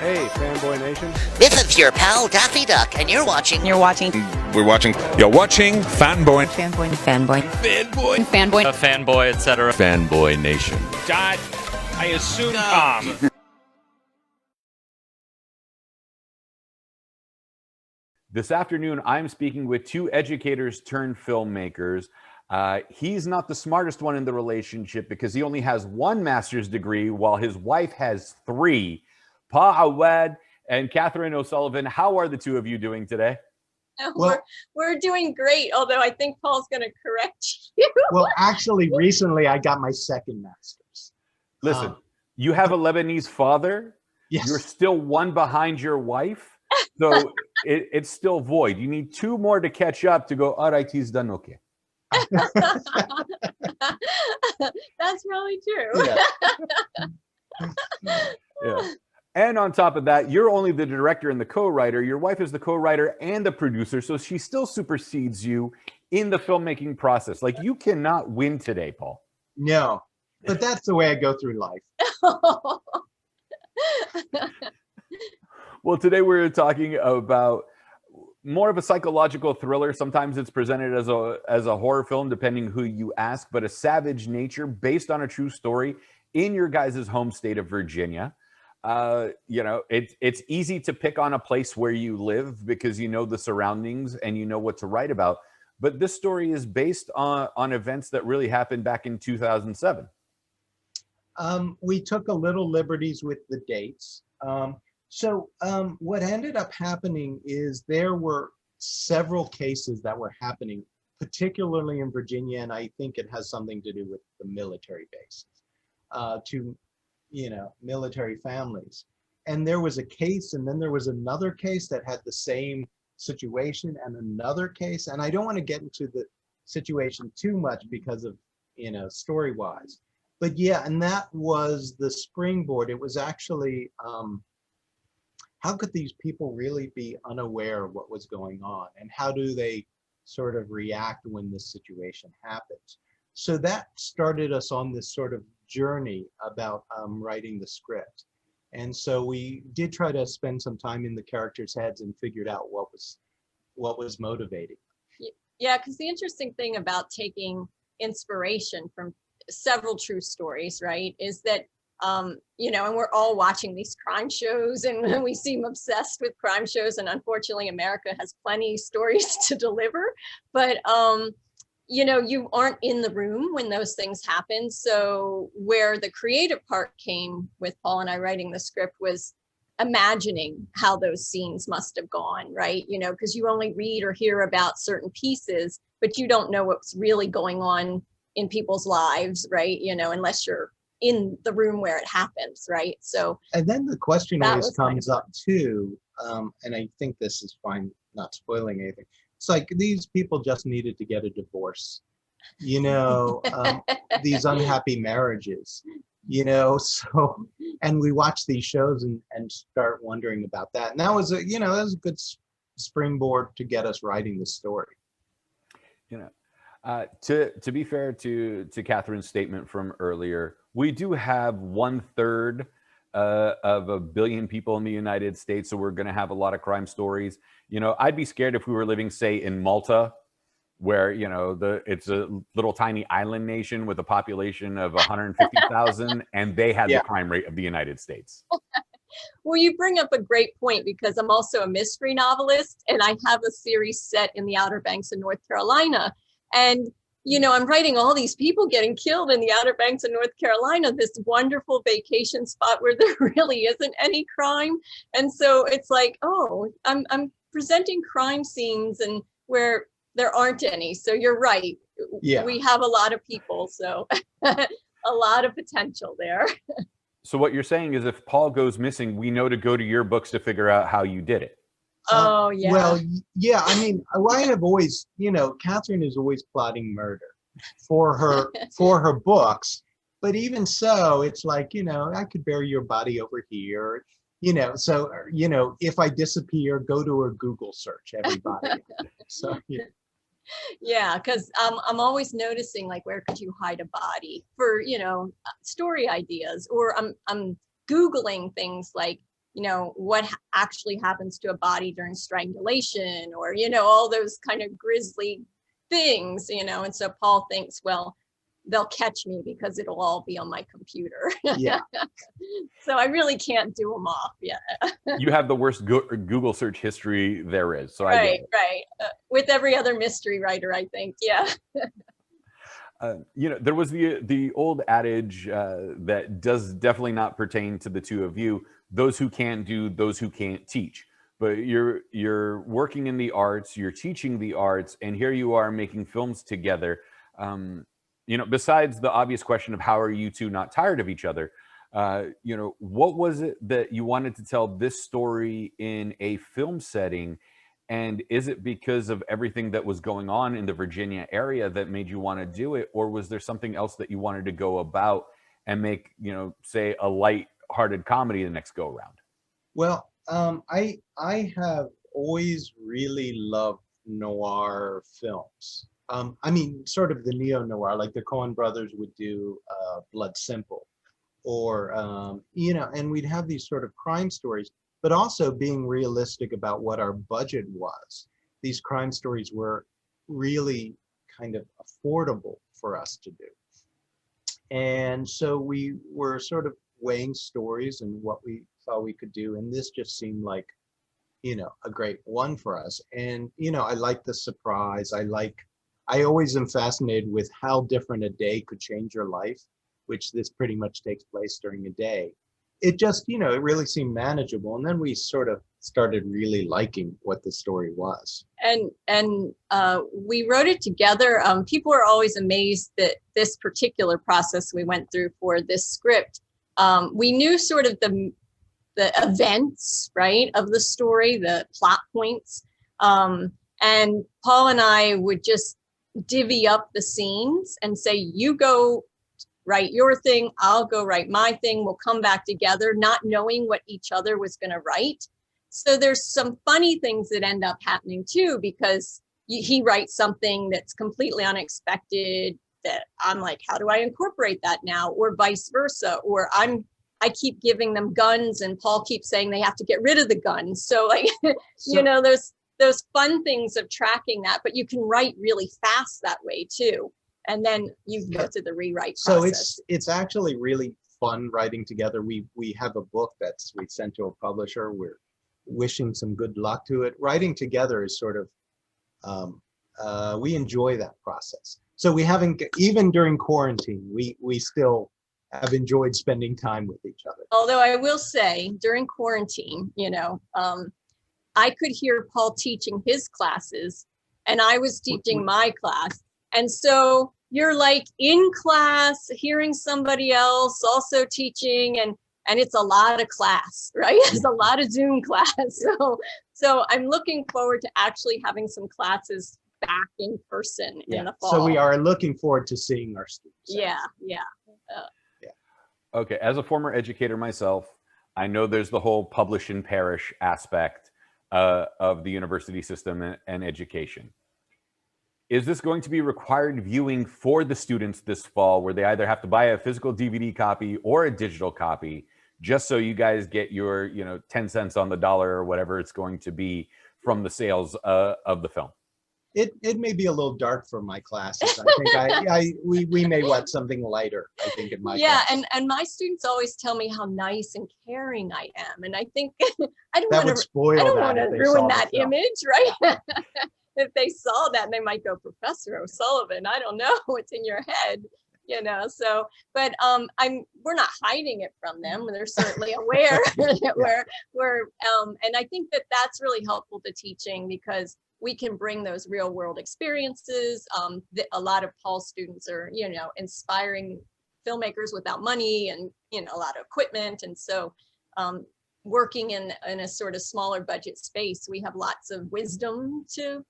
Hey, Fanboy Nation. This is your pal Daffy Duck, and you're watching. We're watching You're watching Fanboy. Fanboy, A fanboy, etc. Fanboy Nation. God, I assume Tom. This afternoon, I'm speaking with two educators turned filmmakers. He's not the smartest one in the relationship because he only has one master's degree while his wife has 3. Awad and Kathryn O'Sullivan, how are the two of you doing today? Well, we're doing great, although I think Paul's going to correct you. Well, actually, recently I got my second master's. Listen, you have a Lebanese father. Yes. You're still one behind your wife. So it's still void. You need 2 more to catch up to go, all right, he's done okay. That's really true. Yeah. And on top of that, you're only the director and the co-writer. Your wife is the co-writer and the producer, so she still supersedes you in the filmmaking process. Like, you cannot win today, Paul. No, but that's the way I go through life. Well, today we're talking about more of a psychological thriller. Sometimes it's presented as a horror film, depending who you ask, but a savage nature based on a true story in your guys' home state of Virginia. It's easy to pick on a place where you live because you know the surroundings and you know what to write about. But this story is based on events that really happened back in 2007. We took a little liberties with the dates. So what ended up happening is there were several cases that were happening, particularly in Virginia, and I think it has something to do with the military bases, military families. And there was a case, and then there was another case that had the same situation, and another case. And I don't want to get into the situation too much because of, story-wise. But yeah, and that was the springboard. It was actually, how could these people really be unaware of what was going on? And how do they sort of react when this situation happens? So that started us on this sort of journey about writing the script. And so we did try to spend some time in the characters' heads and figured out what was motivating. Yeah, because the interesting thing about taking inspiration from several true stories, right, is that, and we're all watching these crime shows and we seem obsessed with crime shows, and unfortunately America has plenty of stories to deliver, but you aren't in the room when those things happen. So where the creative part came with Paul and I writing the script was imagining how those scenes must have gone, right? Because you only read or hear about certain pieces, but you don't know what's really going on in people's lives, right? Unless you're in the room where it happens, right? So, and then the question always comes up too, and I think this is fine, not spoiling anything. It's like these people just needed to get a divorce, these unhappy marriages, so, and we watch these shows and start wondering about that. And that was that was a good springboard to get us writing the story. To be fair to Kathryn's statement from earlier, we do have 1/3 of 1 billion people in the United States, so we're going to have a lot of crime stories. I'd be scared if we were living, say, in Malta, where it's a little tiny island nation with a population of 150,000, and they had the crime rate of the United States. Well, you bring up a great point, because I'm also a mystery novelist, and I have a series set in the Outer Banks of North Carolina. And, I'm writing all these people getting killed in the Outer Banks of North Carolina, this wonderful vacation spot where there really isn't any crime. And so it's like, oh, I'm presenting crime scenes and where there aren't any. So you're right. Yeah. We have a lot of people, so a lot of potential there. So what you're saying is if Paul goes missing, we know to go to your books to figure out how you did it. Oh, yeah. Well, yeah, I mean, I have always, Kathryn is always plotting murder for her books. But even so, it's like, I could bury your body over here, so, if I disappear, go to a Google search, everybody. So, yeah. Yeah, because I'm always noticing, like, where could you hide a body for, story ideas, or I'm Googling things like, what actually happens to a body during strangulation, or, all those kind of grisly things, and so Paul thinks, well, they'll catch me because it'll all be on my computer. Yeah. So I really can't do them off. Yeah. You have the worst Google search history there is. So I get it. Right. With every other mystery writer, I think. Yeah. There was the old adage that does definitely not pertain to the two of you: those who can't do, those who can't teach. But you're working in the arts, you're teaching the arts, and here you are making films together. Besides the obvious question of how are you two not tired of each other, what was it that you wanted to tell this story in a film setting? And is it because of everything that was going on in the Virginia area that made you want to do it? Or was there something else that you wanted to go about and make, say a light-hearted comedy the next go around? Well, I have always really loved noir films. Sort of the neo-noir, like the Coen brothers would do Blood Simple, or, and we'd have these sort of crime stories, but also being realistic about what our budget was. These crime stories were really kind of affordable for us to do. And so we were sort of weighing stories and what we thought we could do. And this just seemed like, a great one for us. And, I like the surprise. I always am fascinated with how different a day could change your life, which this pretty much takes place during a day. It just, it really seemed manageable. And then we sort of started really liking what the story was. And we wrote it together. People are always amazed that this particular process we went through for this script. We knew sort of the events, right, of the story, the plot points. And Paul and I would just divvy up the scenes and say, you go write your thing, I'll go write my thing, we'll come back together, not knowing what each other was going to write. So there's some funny things that end up happening too, because he writes something that's completely unexpected that I'm like, how do I incorporate that now? Or vice versa. Or I keep giving them guns and Paul keeps saying they have to get rid of the guns. So like, there's those fun things of tracking that, but you can write really fast that way too. And then you go to the rewrite process. So it's actually really fun writing together. We have a book we sent to a publisher. We're wishing some good luck to it. Writing together is sort of, we enjoy that process. So we haven't, even during quarantine, we still have enjoyed spending time with each other. Although I will say during quarantine, I could hear Paul teaching his classes and I was teaching my class. And so you're like in class, hearing somebody else also teaching, and it's a lot of class, right? It's a lot of Zoom class. So I'm looking forward to actually having some classes back in person in the fall. So we are looking forward to seeing our students. Yeah. Okay, as a former educator myself, I know there's the whole publish and perish aspect of the university system and education. Is this going to be required viewing for the students this fall, where they either have to buy a physical DVD copy or a digital copy, just so you guys get your 10 cents on the dollar or whatever it's going to be from the sales of the film? It may be a little dark for my classes. I think we may want something lighter, I think, in my classes. and my students always tell me how nice and caring I am. And I think I don't want to ruin that image, right? If they saw that, they might go, Professor O'Sullivan, I don't know what's in your head, so, but we're not hiding it from them. They're certainly aware that we're and I think that that's really helpful to teaching, because we can bring those real world experiences. A lot of Paul's students are, inspiring filmmakers without money and, a lot of equipment. And so working in a sort of smaller budget space, we have lots of wisdom to,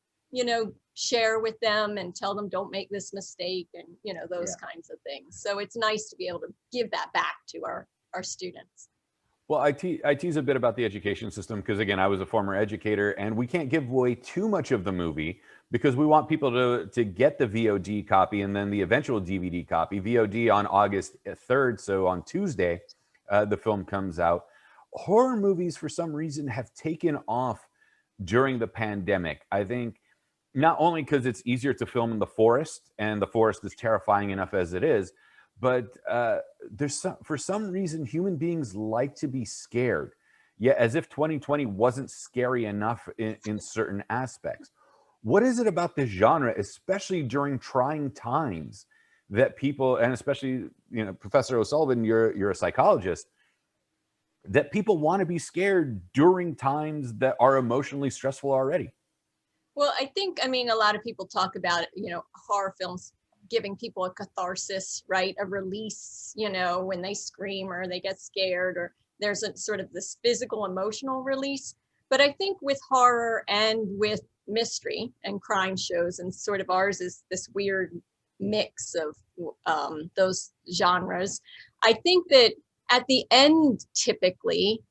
share with them and tell them, don't make this mistake, and, those kinds of things. So it's nice to be able to give that back to our students. Well, I tease a bit about the education system because, again, I was a former educator, and we can't give away too much of the movie because we want people to get the VOD copy and then the eventual DVD copy. VOD on August 3rd, so on Tuesday, the film comes out. horror movies for some reason have taken off during the pandemic. I think not only because it's easier to film in the forest, and the forest is terrifying enough as it is, but for some reason, human beings like to be scared. Yeah, as if 2020 wasn't scary enough in certain aspects. What is it about this genre, especially during trying times, that people, and especially, you know, Professor O'Sullivan, you're a psychologist, that people want to be scared during times that are emotionally stressful already? Well, I think, I mean, a lot of people talk about, you know, horror films giving people a catharsis, right? A release, you know, when they scream or they get scared, or there's a sort of this physical, emotional release. But I think with horror and with mystery and crime shows, and sort of ours is this weird mix of those genres, I think that at the end, typically,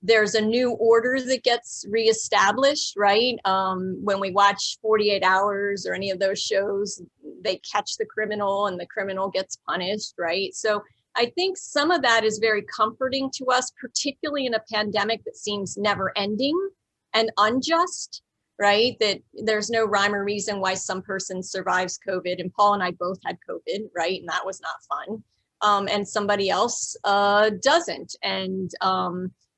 there's a new order that gets reestablished, right? When we watch 48 Hours or any of those shows, they catch the criminal and the criminal gets punished, right? So I think some of that is very comforting to us, particularly in a pandemic that seems never ending and unjust, right? That there's no rhyme or reason why some person survives COVID, and Paul and I both had COVID, right? And that was not fun. And somebody else doesn't. And,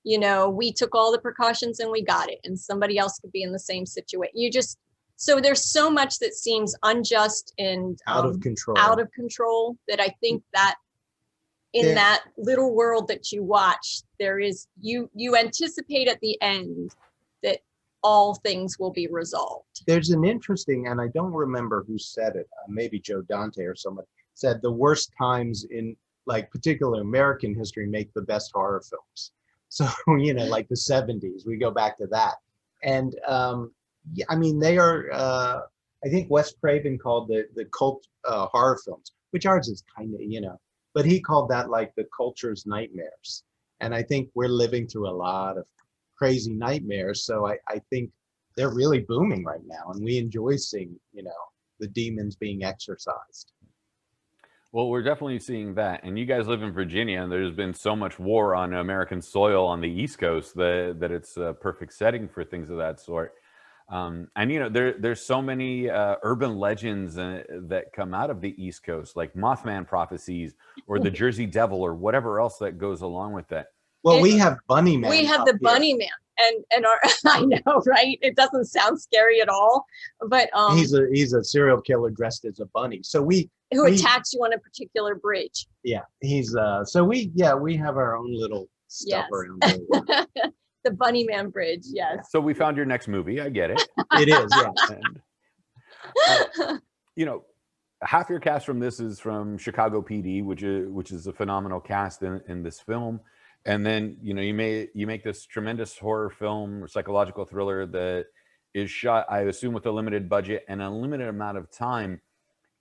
you know, we took all the precautions and we got it, and somebody else could be in the same situation. So there's so much that seems unjust and out of control that I think that in that little world that you watch, there is, you anticipate at the end that all things will be resolved. There's an interesting, and I don't remember who said it, maybe Joe Dante or somebody, said the worst times in like particular American history make the best horror films. So, you know, like the 70s, we go back to that. And yeah, I mean, they are, I think Wes Craven called the cult horror films, which ours is kind of, you know, but he called that like the culture's nightmares. And I think we're living through a lot of crazy nightmares. So I think they're really booming right now, and we enjoy seeing, you know, the demons being exorcised. Well, we're definitely seeing that. And you guys live in Virginia, and there's been so much war on American soil on the East Coast that it's a perfect setting for things of that sort. And, you know, there's so many urban legends that come out of the East Coast, like Mothman prophecies or the Jersey Devil or whatever else that goes along with that. Well, we have Bunny Man. We have the Bunny Man. And our, I know, right? It doesn't sound scary at all, but he's a serial killer dressed as a bunny. So who attacks you on a particular bridge. Yeah, he's so we have our own little stuff around there. The Bunny Man Bridge, yes. So we found your next movie. I get it. It is, yeah. And, you know, half your cast from this is from Chicago PD, which is a phenomenal cast in this film. And then, you know, you make this tremendous horror film or psychological thriller that is shot, I assume, with a limited budget and a limited amount of time.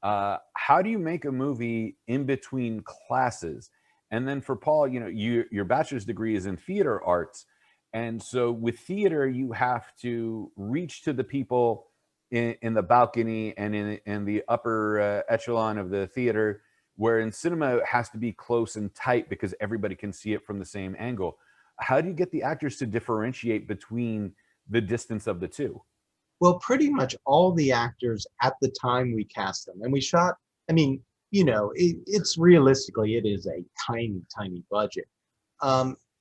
How do you make a movie in between classes? And then for Paul, you know, your bachelor's degree is in theater arts. And so with theater, you have to reach to the people in the balcony and in the upper echelon of the theater, where in cinema it has to be close and tight because everybody can see it from the same angle. How do you get the actors to differentiate between the distance of the two? Well, pretty much all the actors at the time we cast them, and we shot, I mean, you know, it's realistically, it is a tiny, tiny budget.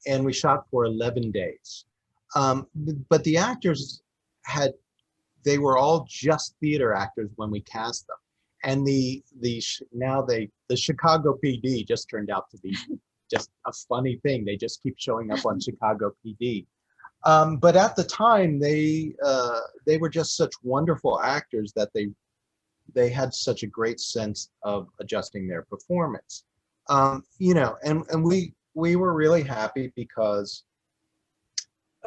And we shot for 11 days. But the actors they were all just theater actors when we cast them. And the Chicago PD just turned out to be just a funny thing. They just keep showing up on Chicago PD. But at the time, they were just such wonderful actors that they had such a great sense of adjusting their performance. You know, and we were really happy because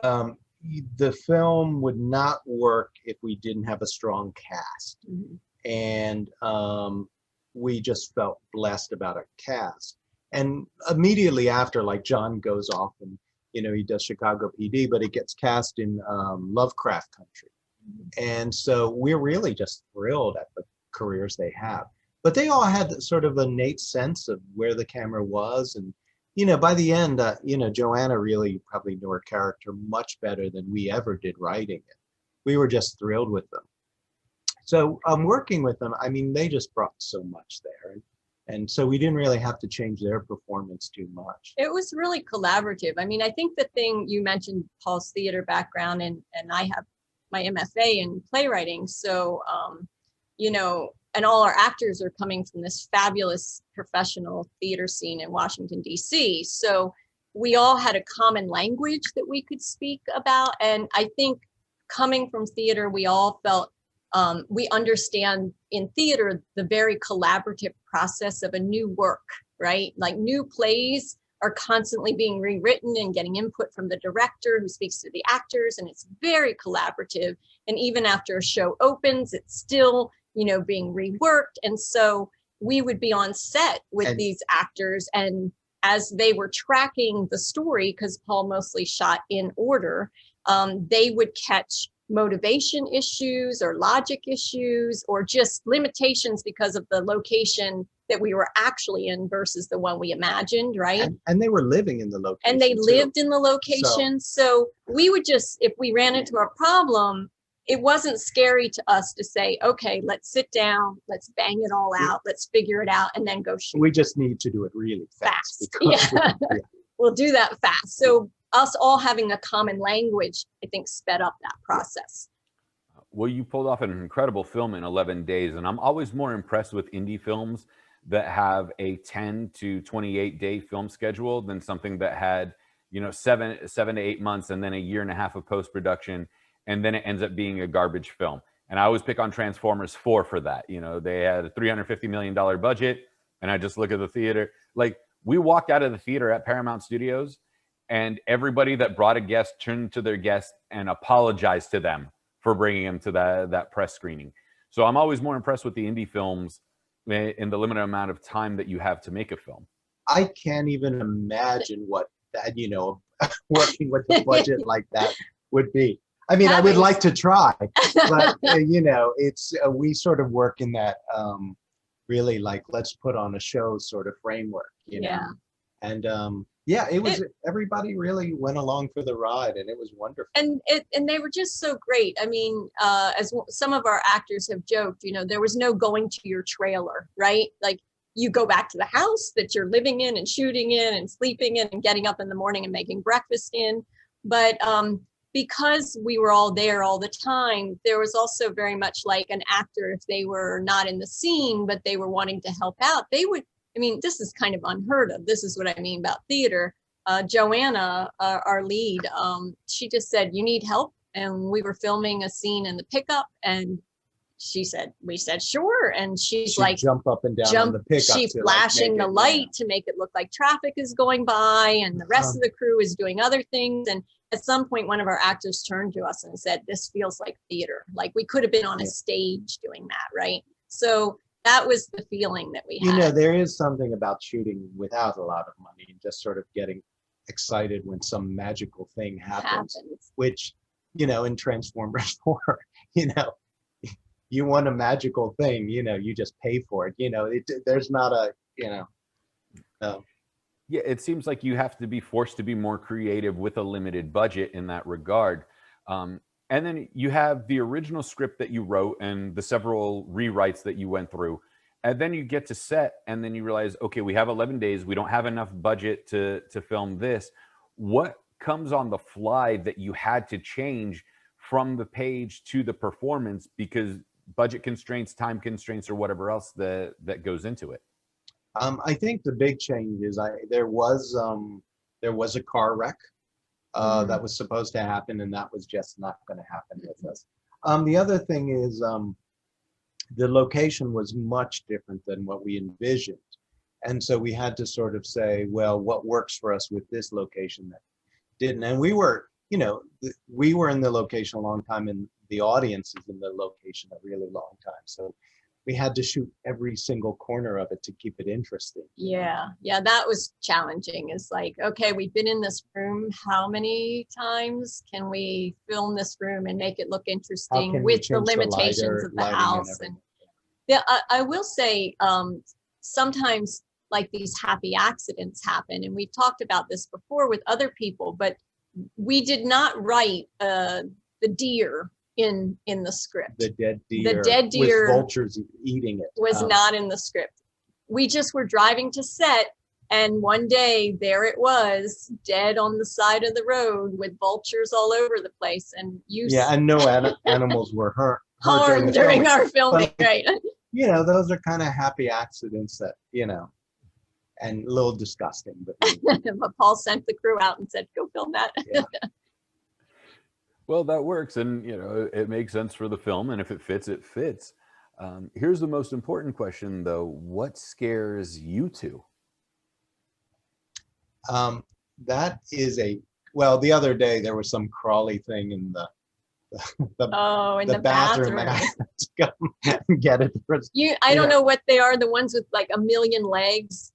the film would not work if we didn't have a strong cast. Mm-hmm. And we just felt blessed about our cast. And immediately after, like, John goes off and, you know, he does Chicago PD, but it gets cast in Lovecraft country. Mm-hmm. And so we're really just thrilled at the careers they have. But they all had sort of an innate sense of where the camera was, and by the end, Joanna really probably knew her character much better than we ever did writing it. We were just thrilled with them. So working with them, I mean, they just brought so much there. And so we didn't really have to change their performance too much. It was really collaborative. I mean, I think the thing you mentioned, Paul's theater background, and I have my MFA in playwriting. So, and all our actors are coming from this fabulous professional theater scene in Washington, D.C. So we all had a common language that we could speak about. And I think coming from theater, we all felt we understand in theater the very collaborative process of a new work, right? Like new plays are constantly being rewritten and getting input from the director who speaks to the actors, and it's very collaborative. And even after a show opens, it's still, being reworked. And so we would be on set with these actors, and as they were tracking the story, because Paul mostly shot in order, they would catch motivation issues or logic issues or just limitations because of the location that we were actually in versus the one we imagined, right? And they were living in the location. And they too. lived in the location. So we would just, if we ran into a problem, it wasn't scary to us to say, okay, let's sit down, let's bang it all out, let's figure it out, and then go shoot. We just need to do it really fast. Yeah. We'll do that fast. So us all having a common language, I think, sped up that process. Well, you pulled off an incredible film in 11 days, and I'm always more impressed with indie films that have a 10 to 28 day film schedule than something that had, 7 to 8 months and then a year and a half of post-production, and then it ends up being a garbage film. And I always pick on Transformers 4 for that. They had a $350 million budget, and I just look at the theater. Like, we walked out of the theater at Paramount Studios, and everybody that brought a guest turned to their guest and apologized to them for bringing them to that press screening. So I'm always more impressed with the indie films in the limited amount of time that you have to make a film. I can't even imagine what that, working with a budget like that would be. I mean, I would like to try, but it's we sort of work in that really like, let's put on a show sort of framework, Yeah. And it was, everybody really went along for the ride, and it was wonderful. And they were just so great. I mean, as some of our actors have joked, there was no going to your trailer, right? Like, you go back to the house that you're living in and shooting in and sleeping in and getting up in the morning and making breakfast in. But because we were all there all the time, there was also very much like an actor, if they were not in the scene, but they were wanting to help out, they would, this is kind of unheard of. This is what I mean about theater. Joanna, our lead, she just said, you need help? And we were filming a scene in the pickup, and we said, sure. And she'd like, jump up and down on the pickup. She's flashing the light to make it look like traffic is going by, and the rest of the crew is doing other things. And at some point, one of our actors turned to us and said, this feels like theater. Like, we could have been on a stage doing that, right? So that was the feeling that we had. There is something about shooting without a lot of money and just sort of getting excited when some magical thing happens. Which, in Transformers 4, you want a magical thing, you just pay for it. There's not a, Yeah, it seems like you have to be forced to be more creative with a limited budget in that regard. And then you have the original script that you wrote and the several rewrites that you went through. And then you get to set, and then you realize, okay, we have 11 days. We don't have enough budget to film this. What comes on the fly that you had to change from the page to the performance because budget constraints, time constraints, or whatever else that goes into it? I think the big change is there was a car wreck that was supposed to happen, and that was just not going to happen with us. The other thing is the location was much different than what we envisioned, and so we had to sort of say, well, what works for us with this location that didn't? And we were, we were in the location a long time, and the audience is in the location a really long time, so we had to shoot every single corner of it to keep it interesting. Yeah, that was challenging. It's like, okay, we've been in this room how many times? Can we film this room and make it look interesting with the limitations of the house? And yeah, I will say, sometimes like these happy accidents happen. And we've talked about this before with other people, but we did not write the deer in the script. The dead deer with vultures eating it was not in the script. We just were driving to set, and one day there it was, dead on the side of the road with vultures all over the place. And and no animals were hurt harmed during our filming, right? You know, those are kind of happy accidents that, you know, and a little disgusting. But Paul sent the crew out and said, "Go film that." Yeah. Well, that works, and you know, it makes sense for the film, and if it fits, it fits. Here's the most important question, though: what scares you two? That is well, the other day there was some crawly thing in the bathroom, and I had to come and get it. I don't know what they are. The ones with like a million legs.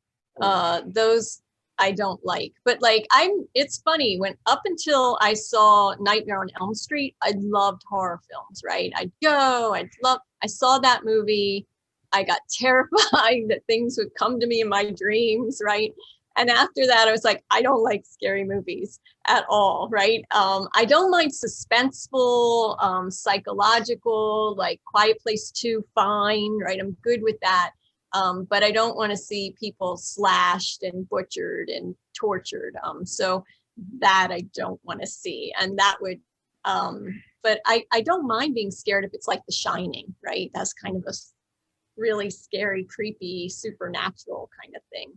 Those I don't like. But like it's funny, when up until I saw Nightmare on Elm Street, I loved horror films, right? I saw that movie. I got terrified that things would come to me in my dreams, right? And after that, I was like, I don't like scary movies at all, right? I don't mind suspenseful, psychological, like Quiet Place 2, fine, right? I'm good with that. But I don't want to see people slashed and butchered and tortured. So that I don't want to see. And that would, but I don't mind being scared if it's like The Shining, right? That's kind of a really scary, creepy, supernatural kind of thing.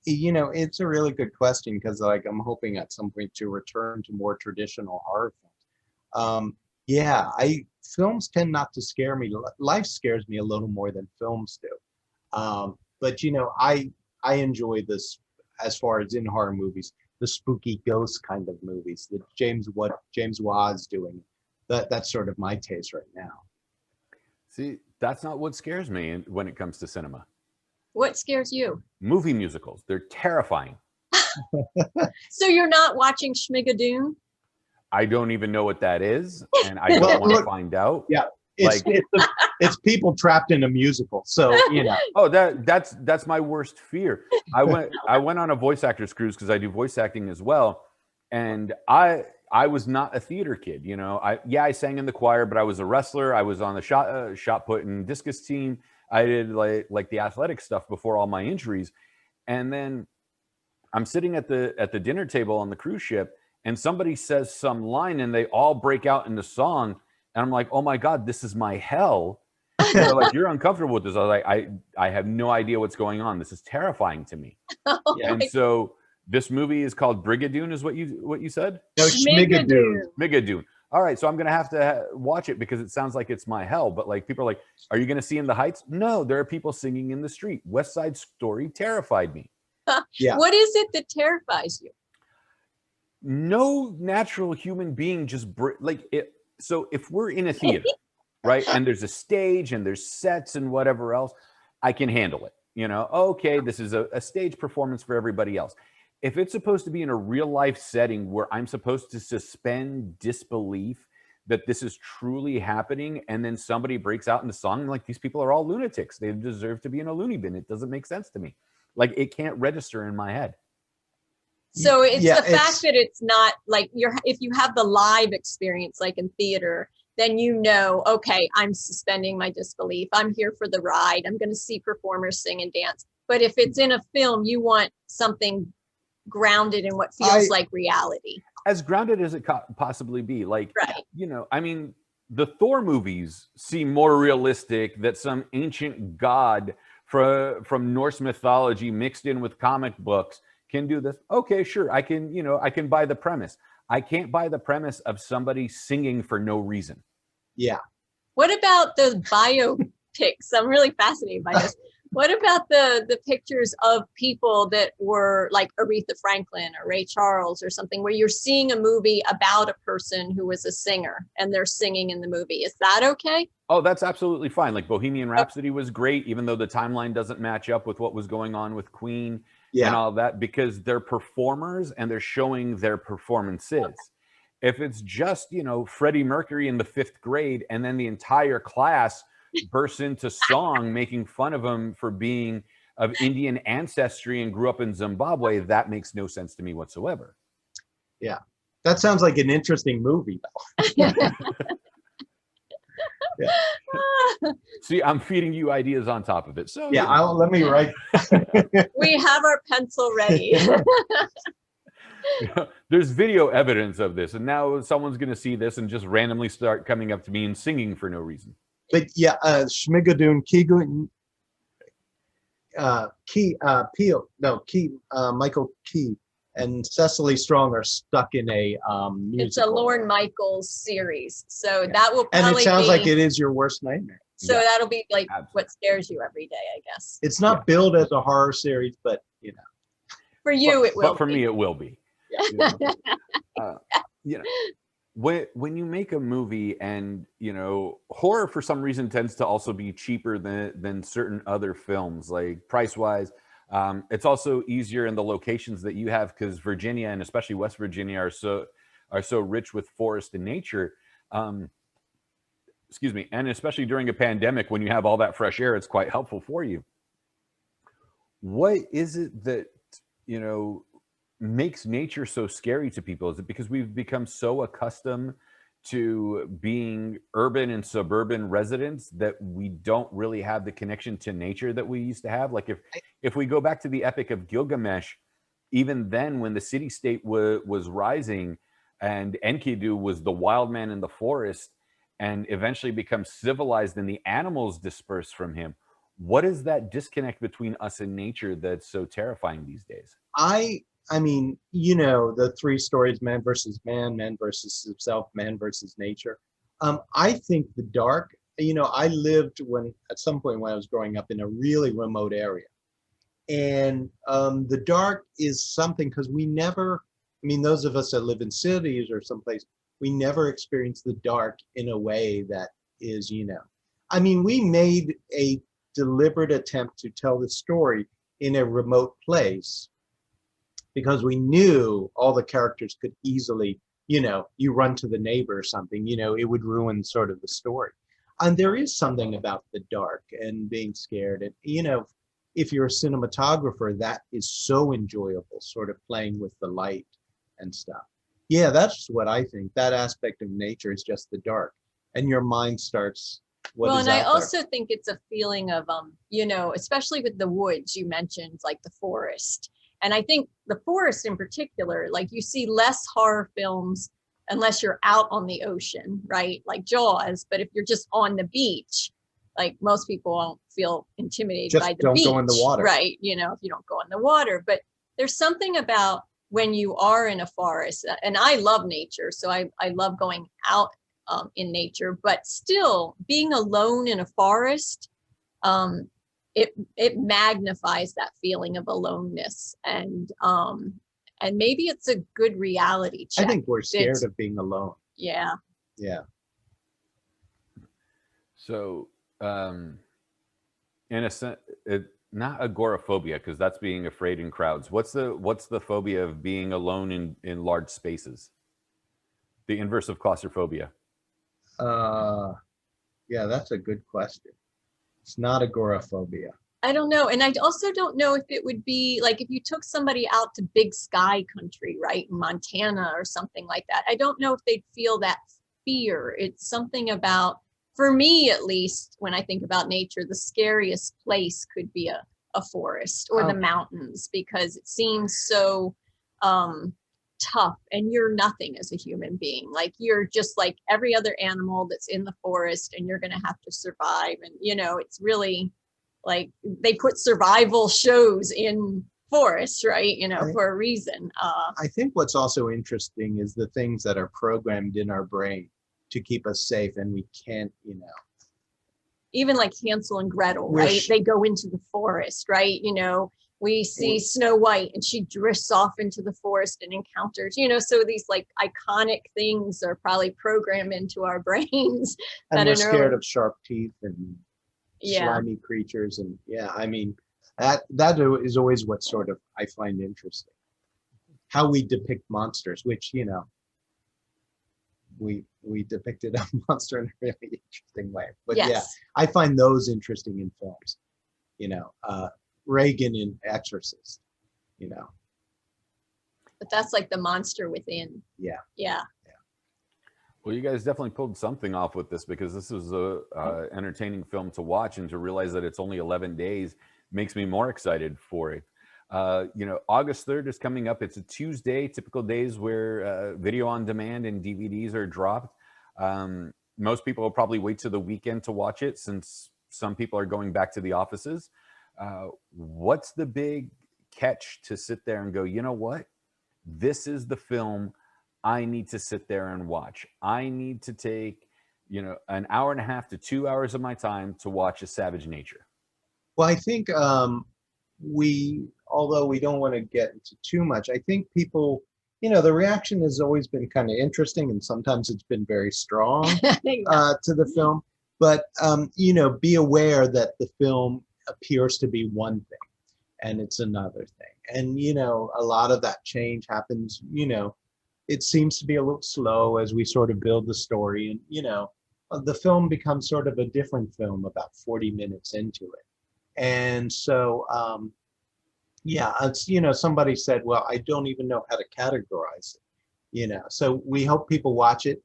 You know, it's a really good question, because like I'm hoping at some point to return to more traditional horror films. Yeah, films tend not to scare me. Life scares me a little more than films do. But you know, I enjoy this, as far as in horror movies, the spooky ghost kind of movies that James Wad's doing. That's sort of my taste right now. See, that's not what scares me when it comes to cinema. What scares you? Movie musicals. They're terrifying. So you're not watching Schmigadoon? I don't even know what that is, and I don't want to find out. Yeah, it's people trapped in a musical, so you know. Oh, that's my worst fear. I went on a voice actors cruise because I do voice acting as well, and I was not a theater kid. You know, I sang in the choir, but I was a wrestler. I was on the shot put and discus team. I did like the athletic stuff before all my injuries, and then I'm sitting at the dinner table on the cruise ship, and somebody says some line, and they all break out into song, and I'm like, oh my God, this is my hell. And they're like, you're uncomfortable with this. I was like, I have no idea what's going on. This is terrifying to me. And so this movie is called Brigadoon, is what you said? No, Schmigadoon. Schmigadoon. All right, so I'm gonna have to watch it because it sounds like it's my hell. But like, people are like, "Are you gonna see In the Heights?" No, there are people singing in the street. West Side Story terrified me. Yeah. What is it that terrifies you? No natural human being just like it. So if we're in a theater, right, and there's a stage and there's sets and whatever else, I can handle it. You know, okay, this is a stage performance for everybody else. If it's supposed to be in a real life setting where I'm supposed to suspend disbelief that this is truly happening, and then somebody breaks out in the song, I'm like, these people are all lunatics. They deserve to be in a loony bin. It doesn't make sense to me. Like, it can't register in my head. So it's the fact that it's not like if you have the live experience, like in theater, then you know, okay, I'm suspending my disbelief. I'm here for the ride. I'm going to see performers sing and dance. But if it's in a film, you want something grounded in what feels like reality. As grounded as it possibly be. Like, right. You know, I mean, the Thor movies seem more realistic, that some ancient god from Norse mythology mixed in with comic books can do this. Okay, sure. I can buy the premise. I can't buy the premise of somebody singing for no reason. Yeah. What about the biopics? I'm really fascinated by this. What about the pictures of people that were like Aretha Franklin or Ray Charles or something, where you're seeing a movie about a person who was a singer and they're singing in the movie? Is that okay? Oh, that's absolutely fine. Like Bohemian Rhapsody was great, even though the timeline doesn't match up with what was going on with Queen and all that, because they're performers and they're showing their performances. If it's just, you know, Freddie Mercury in the 5th grade and then the entire class bursts into song making fun of him for being of Indian ancestry and grew up in Zimbabwe, that makes no sense to me whatsoever. Yeah, that sounds like an interesting movie, though. Yeah. See, I'm feeding you ideas on top of it. So Yeah, let me write. We have our pencil ready. There's video evidence of this, and now someone's going to see this and just randomly start coming up to me and singing for no reason. But yeah, Schmigadoon, Keegan, Michael Key and Cecily Strong are stuck in a musical. It's a Lorne Michaels series, so that will probably and it sounds be, like it is your worst nightmare. so that'll be like what scares you every day, I guess. It's not billed as a horror series, but you know, For you, it will. But for me, it will be. Yeah. You know, when you make a movie, and you know, horror for some reason tends to also be cheaper than certain other films, like price wise. It's also easier in the locations that you have, because Virginia, and especially West Virginia, are so rich with forest and nature. Excuse me, and especially during a pandemic, when you have all that fresh air, it's quite helpful for you. What is it that, you know, makes nature so scary to people? Is it because we've become so accustomed to being urban and suburban residents that we don't really have the connection to nature that we used to have? Like if we go back to the Epic of Gilgamesh, even then when the city-state was rising and Enkidu was the wild man in the forest and eventually becomes civilized and the animals disperse from him, what is that disconnect between us and nature that's so terrifying these days? I mean, you know, the 3 stories, man versus man, man versus himself, man versus nature. I think the dark, you know, I lived at some point when I was growing up in a really remote area. And the dark is something, because we never, I mean, those of us that live in cities or someplace, we never experience the dark in a way that is, you know, I mean, we made a deliberate attempt to tell the story in a remote place, because we knew all the characters could easily, you know, you run to the neighbor or something, you know, it would ruin sort of the story. And there is something about the dark and being scared. And, you know, if you're a cinematographer, that is so enjoyable, sort of playing with the light and stuff. Yeah, that's what I think. That aspect of nature is just the dark. And your mind starts, well, and I also think it's a feeling of, you know, especially with the woods, you mentioned like the forest. And I think the forest in particular, like you see less horror films unless you're out on the ocean, right? Like Jaws. But if you're just on the beach, like most people won't feel intimidated just by the don't beach, go in the water, right? You know, if you don't go in the water. But there's something about when you are in a forest, and I love nature, so I love going out in nature, but still being alone in a forest, it magnifies that feeling of aloneness, and maybe it's a good reality check. I think we're scared of being alone. Yeah. Yeah. So, in a sense, not agoraphobia, because that's being afraid in crowds. What's the phobia of being alone in large spaces? The inverse of claustrophobia. Yeah, that's a good question. It's not agoraphobia. I don't know. And I also don't know if it would be like if you took somebody out to big sky country, right? Montana or something like that. I don't know if they'd feel that fear. It's something about, for me at least, when I think about nature, the scariest place could be a forest or the mountains, because it seems so tough, and you're nothing as a human being. Like you're just like every other animal that's in the forest, and you're going to have to survive. And you know, it's really like they put survival shows in forests, right? You know, for a reason. I think what's also interesting is the things that are programmed in our brain to keep us safe, and we can't, you know. Even like Hansel and Gretel, right? They go into the forest, right? You know, we see Snow White and she drifts off into the forest and encounters, you know, so these like iconic things are probably programmed into our brains. And we're scared of sharp teeth and slimy creatures. And yeah, I mean, that is always what sort of I find interesting. How we depict monsters, which, you know, we depicted a monster in a really interesting way. But yeah, I find those interesting in films, you know. Reagan in Exorcist, you know. But that's like the monster within. Yeah. Yeah. Well, you guys definitely pulled something off with this, because this was a entertaining film to watch, and to realize that it's only 11 days makes me more excited for it. You know, August 3rd is coming up. It's a Tuesday, typical days where video on demand and DVDs are dropped. Most people will probably wait to the weekend to watch it, since some people are going back to the offices. What's the big catch to sit there and go, you know what? This is the film I need to sit there and watch. I need to take, you know, an hour and a half to 2 hours of my time to watch A Savage Nature. Well, I think although we don't want to get into too much, I think people, you know, the reaction has always been kind of interesting, and sometimes it's been very strong to the film. But, you know, be aware that the film appears to be one thing and it's another thing. And, you know, a lot of that change happens, you know, it seems to be a little slow as we sort of build the story. And, you know, the film becomes sort of a different film about 40 minutes into it. And so, yeah, it's, you know, somebody said, well, I don't even know how to categorize it, you know. So we hope people watch it.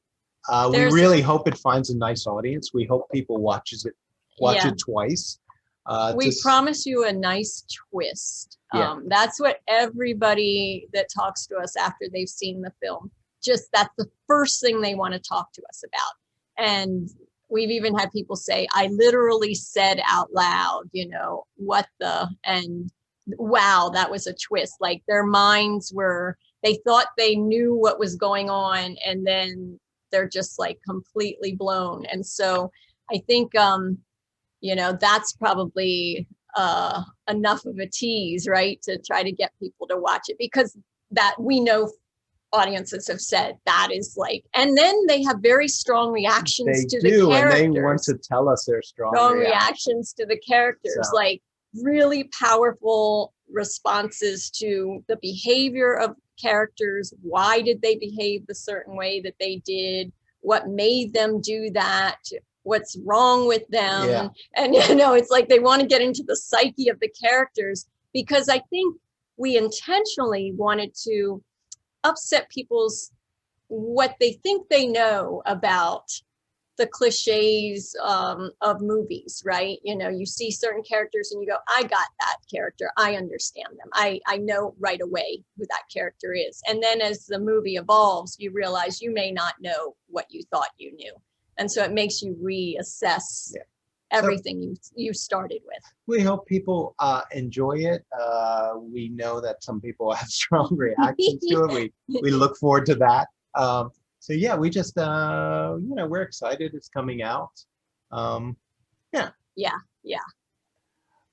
We really hope it finds a nice audience. We hope people watch it twice. We promise you a nice twist. Yeah. That's what everybody that talks to us after they've seen the film, that's the first thing they want to talk to us about. And we've even had people say, I literally said out loud, you know, and wow, that was a twist. Like their minds they thought they knew what was going on, and then they're just like completely blown. And so I think, you know, that's probably enough of a tease, right? To try to get people to watch it, because that we know audiences have said that is like, and then they have very strong reactions to the characters. And they want to tell us their strong reactions to the characters, like really powerful responses to the behavior of characters. Why did they behave the certain way that they did? What made them do that? What's wrong with them? Yeah. And, you know, it's like they want to get into the psyche of the characters, because I think we intentionally wanted to upset what they think they know about the cliches of movies, right? You know, you see certain characters and you go, I got that character. I understand them. I know right away who that character is. And then as the movie evolves, you realize you may not know what you thought you knew. And so it makes you reassess everything you started with. We hope people enjoy it. We know that some people have strong reactions to it. We look forward to that. So yeah, we just, you know, we're excited it's coming out. Yeah.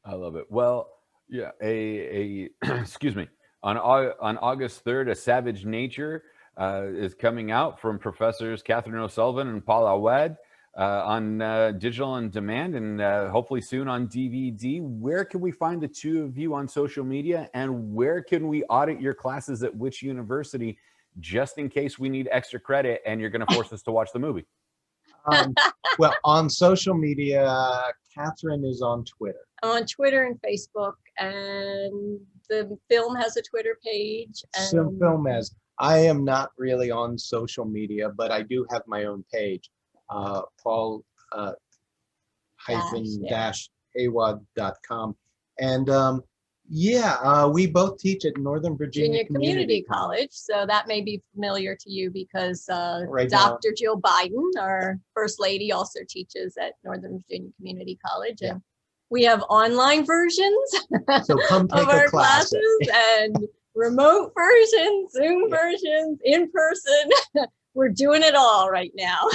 I love it. Well, yeah, excuse me. On August 3rd, A Savage Nature is coming out from Professors Kathryn O'Sullivan and Paul Awad on digital on demand, and hopefully soon on DVD. Where can we find the two of you on social media, and where can we audit your classes at which university, just in case we need extra credit and you're going to force us to watch the movie? Well, on social media, Kathryn is on Twitter. I'm on Twitter and Facebook, and the film has a Twitter page. And film has. I am not really on social media, but I do have my own page, Paul -awad.com. And we both teach at Northern Virginia Community College. So that may be familiar to you, because Right Dr. Jill Biden, our First Lady, also teaches at Northern Virginia Community College. And we have online versions So come take of our a class. classes, and remote versions, Zoom versions, in person. We're doing it all right now.